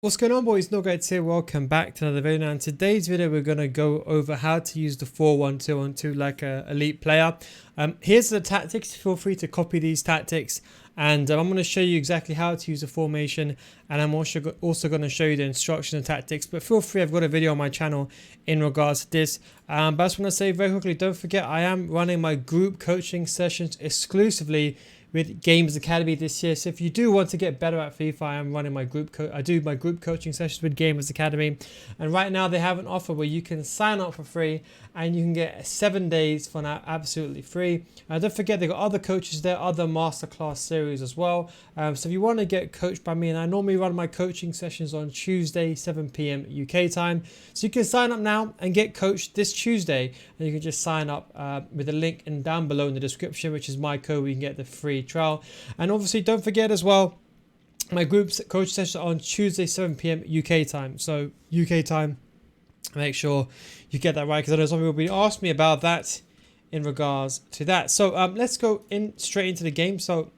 What's going on, boys? NealGuides here. Welcome back to another video. Now in today's video we're going to go over how to use the 4-1-2-1-2 like a elite player. Here's the tactics. Feel free to copy these tactics, and I'm going to show you exactly how to use the formation, and I'm also going to show you the instructions and tactics. But feel free, I've got a video on my channel in regards to this. But I just want to say very quickly, don't forget I am running my group coaching sessions exclusively with Games Academy this year. So if you do want to get better at FIFA, I am running my I do my group coaching sessions with Games Academy, and right now they have an offer where you can sign up for free and you can get 7 days for now absolutely free. Don't forget they've got other coaches there, other masterclass series as well. So if you want to get coached by me, and I normally run my coaching sessions on Tuesday 7 p.m. UK time, so you can sign up now and get coached this Tuesday, and you can just sign up with a link down below in the description, which is my code where you can get the free trial. And obviously don't forget as well, my group's coach session on Tuesday 7 p.m. UK time. So UK time, make sure you get that right, because I know some people will be asking me about that in regards to that. So let's go straight into the game. So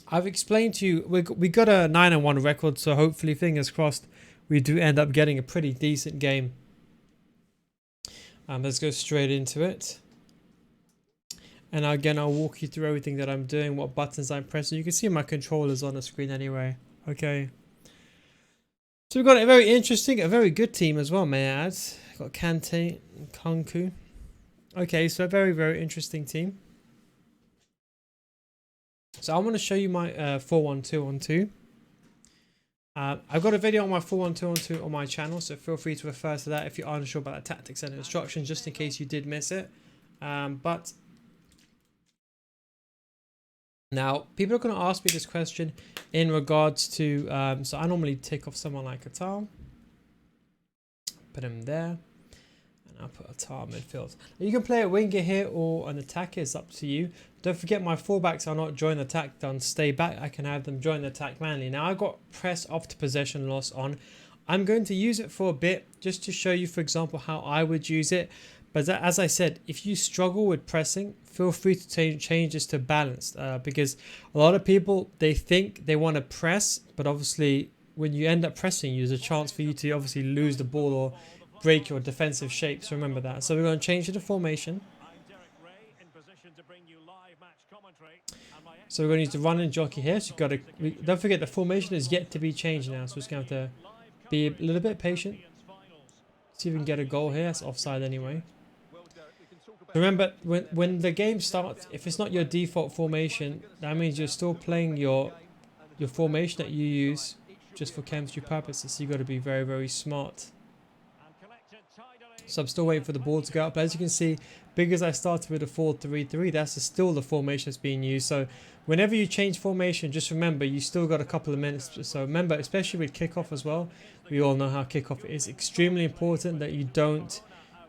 I've explained to you, we got a 9-1 record, so hopefully, fingers crossed, we do end up getting a pretty decent game. Let's go straight into it. And again, I'll walk you through everything that I'm doing, what buttons I'm pressing. You can see my controllers on the screen anyway. Okay. So we've got a very interesting, a very good team as well, may I add. Got Kante and Kunku. Okay, so a very, very interesting team. So I want to show you my 4-1-2-1-2. I've got a video on my 4-1-2-1-2 on my channel, so feel free to refer to that if you are unsure about the tactics and instructions, just in case you did miss it. But now, people are going to ask me this question in regards to, so I normally take off someone like Atal, put him there, and I'll put Atal midfield. Now, you can play a winger here or an attacker, it's up to you. Don't forget my fullbacks are not join attack done, stay back. I can have them join the attack manually. Now, I got press after possession loss on. I'm going to use it for a bit, just to show you, for example, how I would use it. But as I said, if you struggle with pressing, feel free to change this to balanced, because a lot of people, they think they want to press, but obviously when you end up pressing, there's a chance for you to obviously lose the ball or break your defensive shapes. Remember that. So we're going to change it to formation. So we're going to use the run and jockey here. So you've got to, don't forget the formation is yet to be changed now. So we're just going to have to be a little bit patient. See if we can get a goal here. It's offside anyway. Remember, when the game starts, if it's not your default formation, that means you're still playing your formation that you use just for chemistry purposes. So you've got to be very, very smart. So I'm still waiting for the ball to go up. But as you can see, because I started with a 4-3-3, that's still the formation that's being used. So whenever you change formation, just remember, you still got a couple of minutes. So remember, especially with kickoff as well, we all know how kickoff is extremely important, that you don't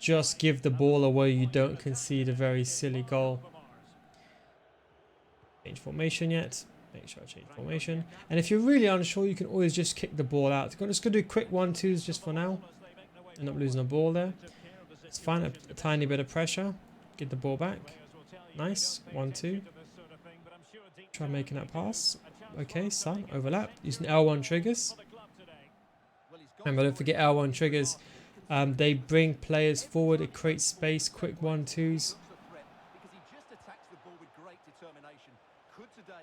just give the ball away, you don't concede a very silly goal. Change formation yet. Make sure I change formation. And if you're really unsure, you can always just kick the ball out. I'm just going to do quick 1-2s just for now. End up losing the ball there. It's fine, a tiny bit of pressure. Get the ball back. Nice. 1-2. Try making that pass. Okay, Son, overlap. Using L1 triggers. Remember, don't forget L1 triggers. They bring players forward, it creates space, quick 1-2s.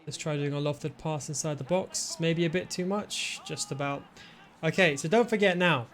Let's try doing a lofted pass inside the box. Maybe a bit too much, just about. Okay, so don't forget now,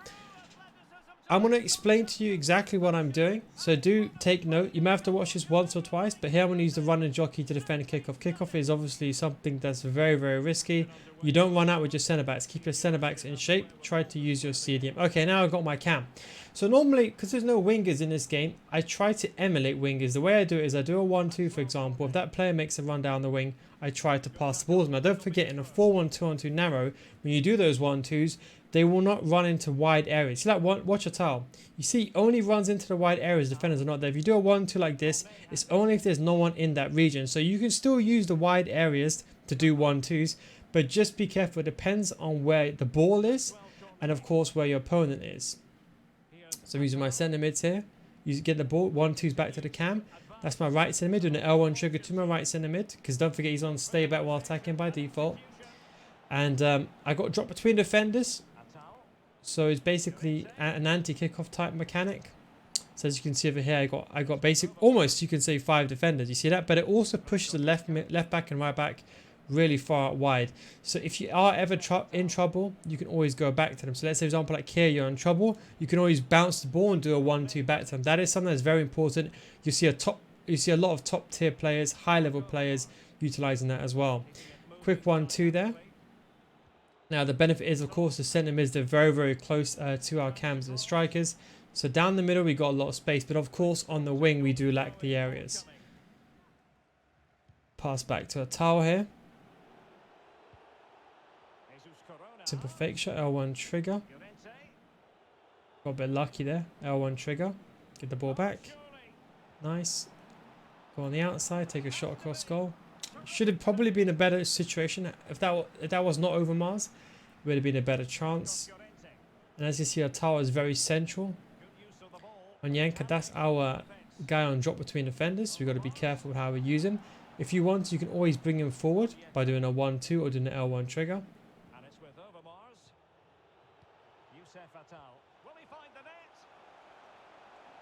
I'm going to explain to you exactly what I'm doing. So do take note. You may have to watch this once or twice, but here I'm going to use the run and jockey to defend kickoff. Kickoff is obviously something that's very, very risky. You don't run out with your centre backs. Keep your centre backs in shape. Try to use your CDM. Okay, now I've got my cam. So normally, because there's no wingers in this game, I try to emulate wingers. The way I do it is I do a 1-2, for example. If that player makes a run down the wing, I try to pass the ball. Now don't forget, in a 4-1-2-1-2 narrow, when you do those 1-2s, they will not run into wide areas. See, like, watch Atal. You see, only runs into the wide areas. Defenders are not there. If you do a 1-2 like this, it's only if there's no one in that region. So you can still use the wide areas to do 1-2s, but just be careful. It depends on where the ball is, and of course where your opponent is. So I'm using my centre mids here. You get the ball, 1-2s back to the cam. That's my right centre mid, doing an L1 trigger to my right centre mid, because don't forget he's on stay back while attacking by default. And I got dropped between defenders. So it's basically an anti-kickoff type mechanic. So as you can see over here, I got basic almost you can say 5 defenders. You see that? But it also pushes the left back and right back really far out wide. So if you are ever in trouble, you can always go back to them. So let's say, for example, like here, you're in trouble, you can always bounce the ball and do a 1-2 back to them. That is something that's very important. You see a lot of top tier players, high level players utilizing that as well. Quick 1-2 there. Now the benefit is, of course, the centre mids, they're very, very close to our cams and strikers. So down the middle, we got a lot of space, but of course on the wing, we do lack the areas. Pass back to a towel here. Simple fake shot, L1 trigger. Got a bit lucky there, L1 trigger. Get the ball back. Nice. Go on the outside, take a shot across goal. Should have probably been a better situation. If that was not over Mars, it would have been a better chance. And as you see, our tower is very central. On Yanka, that's our guy on drop between defenders. So we've got to be careful with how we use him. If you want, you can always bring him forward by doing a 1-2 or doing an L1 trigger.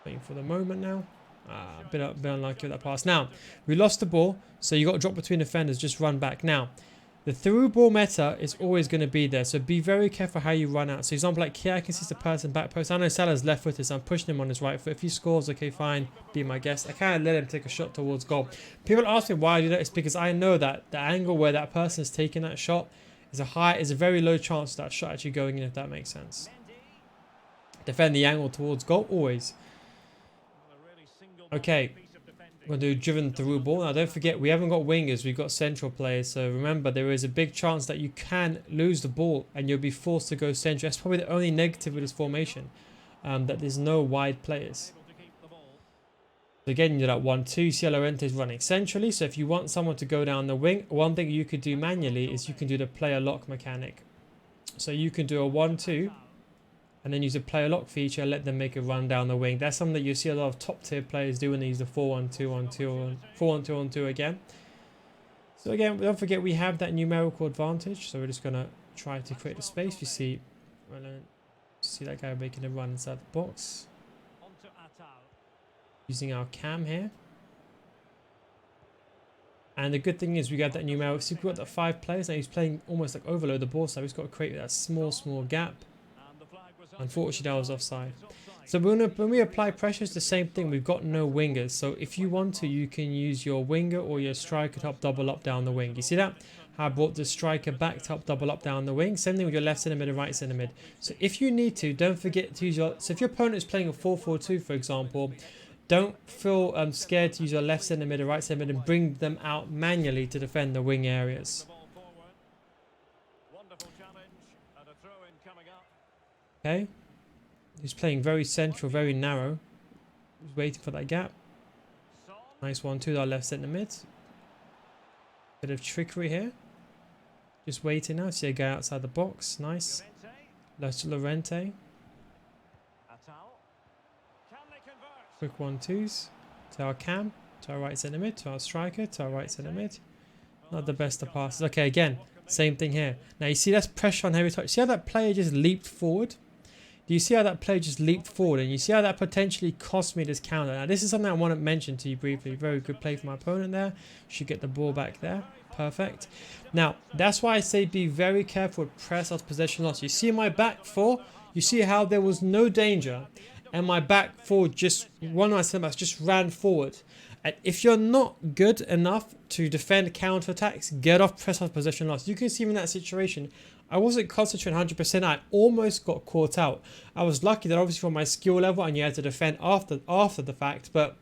Waiting for the moment now. A bit unlucky with that pass. Now, we lost the ball, so you got to drop between defenders, just run back. Now, the through ball meta is always going to be there, so be very careful how you run out. So, example, like here, I can see the person back post. I know Salah's left footed, so I'm pushing him on his right foot. If he scores, okay, fine, be my guest. I can't let him take a shot towards goal. People ask me why I do that. It's because I know that the angle where that person is taking that shot is a very low chance of that shot actually going in, if that makes sense. Defend the angle towards goal, always. Okay, we're going to do driven through ball. Now don't forget, we haven't got wingers, we've got central players. So remember, there is a big chance that you can lose the ball and you'll be forced to go central. That's probably the only negative with this formation, that there's no wide players. So again, you do that 1-2. You see Llorente is running centrally. So if you want someone to go down the wing, one thing you could do manually is you can do the player lock mechanic. So you can do a 1-2. And then use a player lock feature, let them make a run down the wing. That's something that you see a lot of top tier players do when they use the 4-1-2-1-2 or 4-1-2-1-2 again. So again, don't forget we have that numerical advantage. So we're just gonna try to create a space. You see that guy making a run inside the box. Using our cam here. And the good thing is we got that numerical. See, we've got the 5 players. Now he's playing almost like overload the ball, so we've got to create that small gap. Unfortunately, that was offside. So when we apply pressure, it's the same thing. We've got no wingers. So if you want to, you can use your winger or your striker to help double up down the wing. You see that? How I brought the striker back to help double up down the wing. Same thing with your left centre mid and right centre mid. So if you need to, don't forget to use your... So if your opponent is playing a 4-4-2, for example, don't feel scared to use your left centre mid or right centre mid and bring them out manually to defend the wing areas. Okay, he's playing very central, very narrow. He's waiting for that gap. Nice 1-2 our left centre mid. Bit of trickery here. Just waiting now. See a guy outside the box. Nice. Llorente. Quick 1-2s to our cam, to our right centre mid, to our striker, to our right centre mid. Not the best of passes. Okay, again, same thing here. Now you see that's pressure on heavy touch. See how that player just leaped forward? Do you see how that player just leaped forward? And you see how that potentially cost me this counter. Now this is something I want to mention to you briefly. Very good play from my opponent there. Should get the ball back there. Perfect. Now that's why I say be very careful with press out possession loss. You see my back four? You see how there was no danger. And my back four one of my centre backs just ran forward. And if you're not good enough to defend counter attacks, get off press out possession loss. You can see in that situation, I wasn't concentrating 100%. I almost got caught out. I was lucky that obviously from my skill level and you had to defend after the fact. But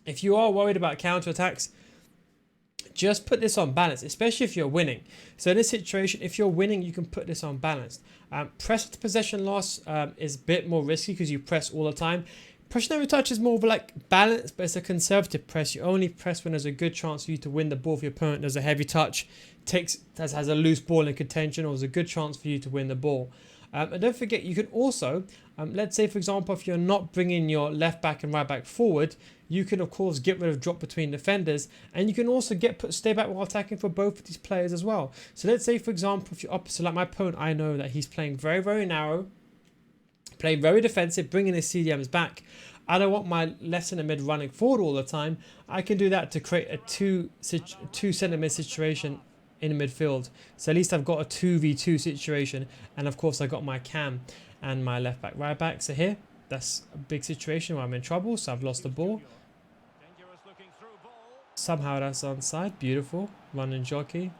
if you are worried about counter attacks, just put this on balance, especially if you're winning. So in this situation, if you're winning, you can put this on balance. Press to possession loss is a bit more risky because you press all the time. Pressure every touch is more of like balance, but it's a conservative press. You only press when there's a good chance for you to win the ball. If your opponent does a heavy touch, has a loose ball in contention, or there's a good chance for you to win the ball. And don't forget, you can also, let's say for example, if you're not bringing your left back and right back forward, you can of course get rid of drop between defenders, and you can also stay back while attacking for both of these players as well. So let's say for example, if you're opposite, like my opponent, I know that he's playing very, very narrow. Play very defensive, bringing the CDMs back. I don't want my left centre mid running forward all the time. I can do that to create a two centre mid situation in midfield. So at least I've got a 2v2 situation. And of course I got my cam and my left back, right back. So here, that's a big situation where I'm in trouble. So I've lost the ball. Somehow that's onside. Beautiful. Running jockey.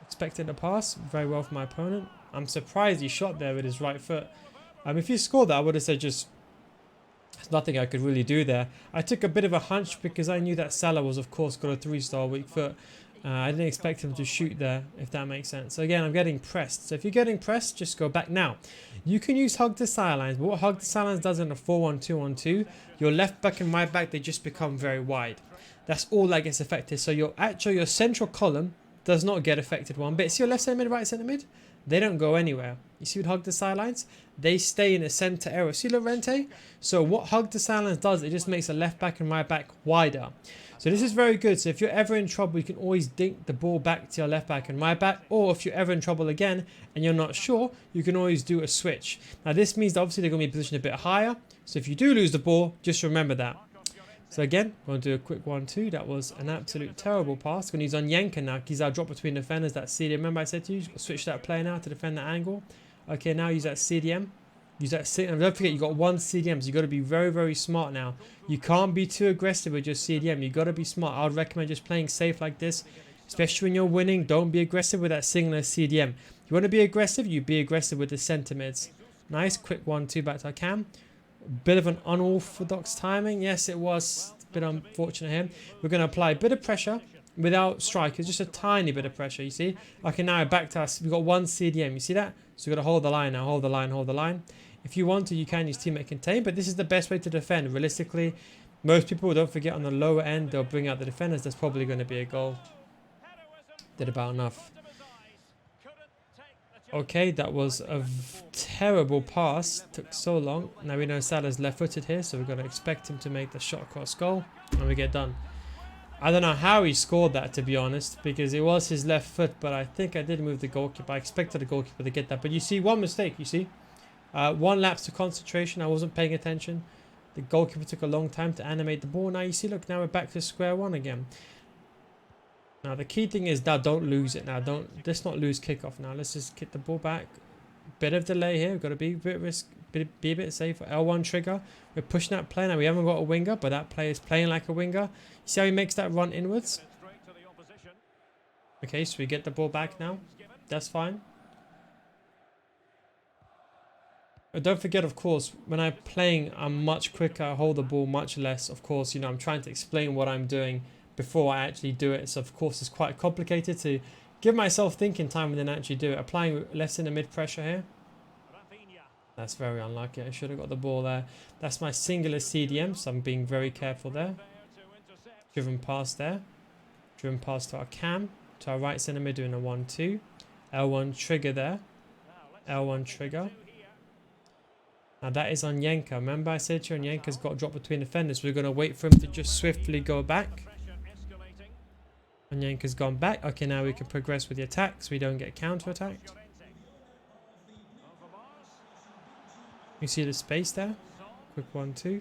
Expecting the pass. Very well from my opponent. I'm surprised he shot there with his right foot. If he scored that, I would have said just... There's nothing I could really do there. I took a bit of a hunch because I knew that Salah was, of course, got a 3-star weak foot. I didn't expect him to shoot there, if that makes sense. So again, I'm getting pressed. So if you're getting pressed, just go back. Now, you can use hug the sidelines. But what hug the sidelines does in a 4-1-2-on-2, your left back and right back, they just become very wide. That's all that gets affected. So your central column does not get affected one bit. See your left centre mid, right centre mid? They don't go anywhere. You see what hug the sidelines? They stay in the centre area. See Llorente? So what hug the sidelines does, it just makes the left back and right back wider. So this is very good. So if you're ever in trouble, you can always dink the ball back to your left back and right back. Or if you're ever in trouble again and you're not sure, you can always do a switch. Now this means that obviously they're going to be positioned a bit higher. So if you do lose the ball, just remember that. So again, we're going to do a quick 1-2. That was an absolute terrible pass. Going to use on Yanka now. He's our drop between defenders. That CDM. Remember I said to you, switch that player now to defend that angle. Okay, now use that CDM. Use that CDM. And don't forget, you got one CDM. So you got to be very, very smart now. You can't be too aggressive with your CDM. You got to be smart. I would recommend just playing safe like this. Especially when you're winning. Don't be aggressive with that singular CDM. You want to be aggressive? You be aggressive with the centre mids. Nice, quick 1-2 back to our cam. Bit of an unorthodox timing. Yes, it was a bit unfortunate here. We're going to apply a bit of pressure without strikers, just a tiny bit of pressure, you see. Okay, now back to us. We've got one CDM, you see that? So we've got to hold the line now, hold the line, hold the line. If you want to, you can use teammate contain, but this is the best way to defend. Realistically, most people, don't forget, on the lower end, they'll bring out the defenders. That's probably going to be a goal. Did about enough. Okay, that was a terrible pass. Took so long. Now we know Salah's left-footed here, so we're going to expect him to make the shot across goal, and we get done. I don't know how he scored that, to be honest, because it was his left foot, but I think I did move the goalkeeper. I expected the goalkeeper to get that, but you see one mistake, you see? One lapse of concentration. I wasn't paying attention. The goalkeeper took a long time to animate the ball. Now you see, look, now we're back to square one again. Now the key thing is now don't lose it. Now let's not lose kickoff. Now let's just kick the ball back. Bit of delay here. We've got to be a bit be a bit safer. L1 trigger. We're pushing that play. Now we haven't got a winger, but that player is playing like a winger. You see how he makes that run inwards? Okay, so we get the ball back now. That's fine. But don't forget, of course, when I'm playing, I'm much quicker. I hold the ball much less. Of course, you know, I'm trying to explain what I'm doing before I actually do it. So, of course, it's quite complicated to give myself thinking time and then actually do it. Applying left center mid pressure here. That's very unlucky. I should have got the ball there. That's my singular CDM, so I'm being very careful there. Driven past there. Driven past to our cam. To our right center mid doing a 1-2. L1 trigger there. L1 trigger. Now that is on Yanka. Remember I said to you, Yanka's got dropped between defenders. We're going to wait for him to just swiftly go back. And Yanka's gone back. Okay, now we can progress with the attack so we don't get counter-attacked. You see the space there? Quick 1-2.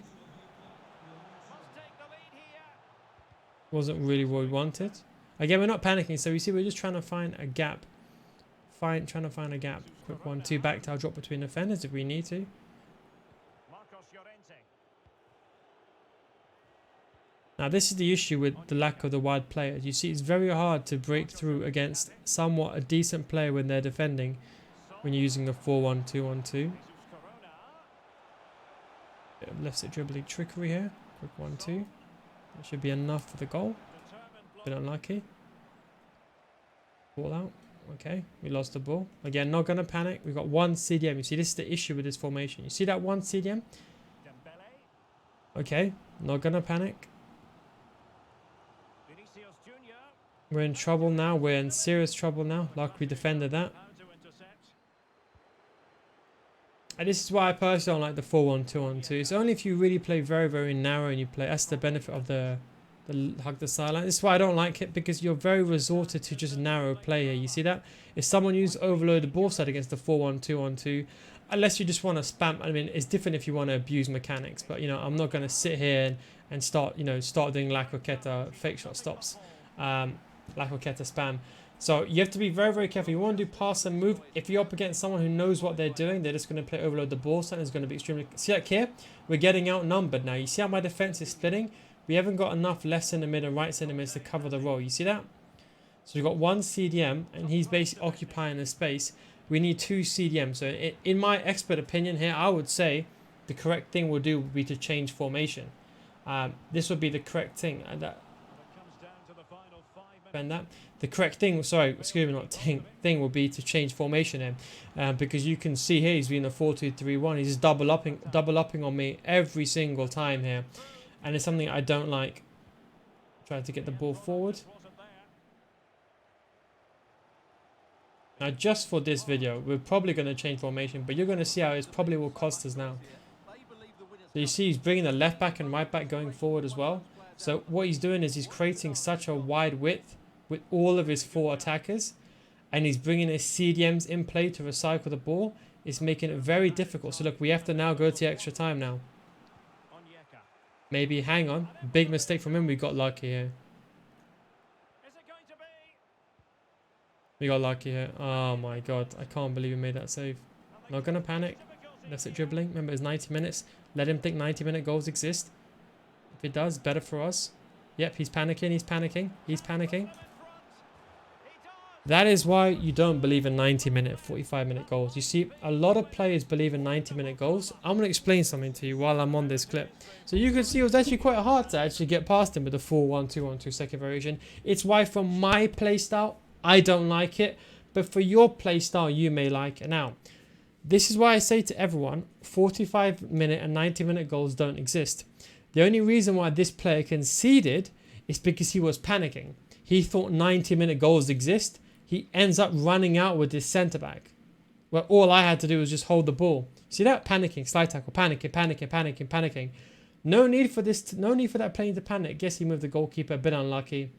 Wasn't really what we wanted. Again, we're not panicking, so you see we're just trying to find a gap. Trying to find a gap. Quick 1-2 back to our drop between defenders if we need to. Now this is the issue with the lack of the wide players. You see it's very hard to break through against somewhat a decent player when they're defending when you're using the 4-1-2-1-2. Bit of left side dribbling trickery here. Quick 1-2. That should be enough for the goal. Bit unlucky. Ball out. Okay, we lost the ball. Again, not going to panic. We've got one CDM. You see, this is the issue with this formation. You see that one CDM? Okay, not going to panic. We're in trouble now. We're in serious trouble now. Like we defended that. And this is why I personally don't like the 4-1-2-1-2. It's only if you really play very, very narrow and you play. That's the benefit of the hug the sideline. This is why I don't like it, because you're very resorted to just narrow play here. You see that? If someone uses overloaded ball side against the 4-1-2-1-2, unless you just want to spam. I mean, it's different if you want to abuse mechanics, but you know, I'm not going to sit here and start, you know, start doing La Croqueta fake shot stops, La Croqueta spam. So you have to be very, very careful. You want to do pass and move. If you're up against someone who knows what they're doing, they're just going to play overload the ball. So it's going to be extremely. See, like here, we're getting outnumbered now. You see how my defense is splitting? We haven't got enough left centre mid and right centre mid to cover the role. You see that? So we've got one CDM, and he's basically occupying the space. We need two CDM. So in my expert opinion here, I would say the correct thing we'll do would be to change formation. This would be the correct thing. And that the correct thing, sorry, excuse me, not thing will be to change formation here, because you can see here he's been a 4-2-3-1. He's just double upping on me every single time here, and it's something I don't like. Trying to get the ball forward. Now, just for this video, we're probably going to change formation, but you're going to see how it probably will cost us now. So you see he's bringing the left back and right back going forward as well. So what he's doing is he's creating such a wide width with all of his 4 attackers, and he's bringing his CDMs in play to recycle the ball. It's making it very difficult. So look, we have to now go to extra time now. Maybe, hang on. Big mistake from him. We got lucky here. We got lucky here. Oh my god. I can't believe we made that save. Not going to panic. That's it, dribbling. Remember, it's 90 minutes. Let him think 90-minute goals exist. If it does, better for us. Yep, he's panicking. He's panicking. He's panicking. That is why you don't believe in 90-minute, 45-minute goals. You see, a lot of players believe in 90-minute goals. I'm going to explain something to you while I'm on this clip. So you can see it was actually quite hard to actually get past him with the 4-1-2-1-2 second variation. It's why from my playstyle, I don't like it. But for your playstyle, you may like it. Now, this is why I say to everyone, 45-minute and 90-minute goals don't exist. The only reason why this player conceded is because he was panicking. He thought 90-minute goals exist. He ends up running out with his centre-back, where all I had to do was just hold the ball. See that? Panicking, slide tackle, panicking. No need for this. No need for that playing to panic. Guess he moved the goalkeeper, a bit unlucky.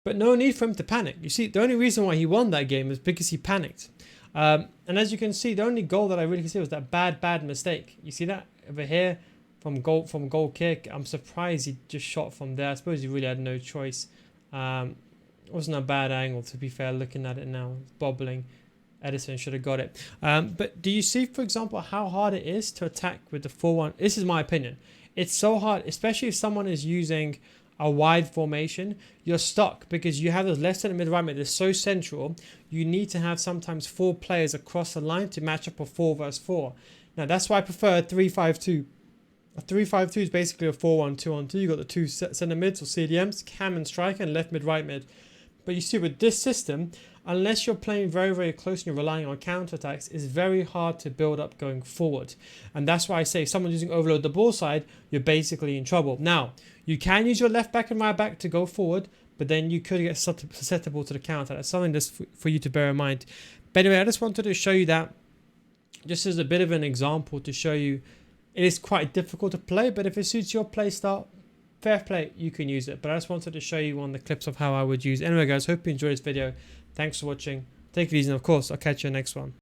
But no need for him to panic. You see, the only reason why he won that game is because he panicked. And as you can see, the only goal that I really can see was that bad mistake. You see that over here from goal kick. I'm surprised he just shot from there. I suppose he really had no choice. It wasn't a bad angle, to be fair, looking at it now. It's bobbling. Edison should have got it. But do you see, for example, how hard it is to attack with the 4-1? This is my opinion. It's so hard, especially if someone is using a wide formation. You're stuck because you have those left centre mid, right mid. They're so central. You need to have sometimes 4 players across the line to match up a 4 versus 4. Now, that's why I prefer a 3-5-2. A 3-5-2 is basically a 4-1-2-on-2. You've got the 2 centre mids or CDMs, cam and striker, and left mid, right mid. But you see, with this system, unless you're playing very, very close and you're relying on counter-attacks, it's very hard to build up going forward. And that's why I say if someone's using overload the ball side, you're basically in trouble. Now, you can use your left back and right back to go forward, but then you could get susceptible to the counter. That's something that's for you to bear in mind. But anyway, I just wanted to show you that just as a bit of an example to show you it is quite difficult to play, but if it suits your play style, fair play, you can use it. But I just wanted to show you one of the clips of how I would use it. Anyway, guys, hope you enjoyed this video. Thanks for watching. Take it easy, and of course, I'll catch you in the next one.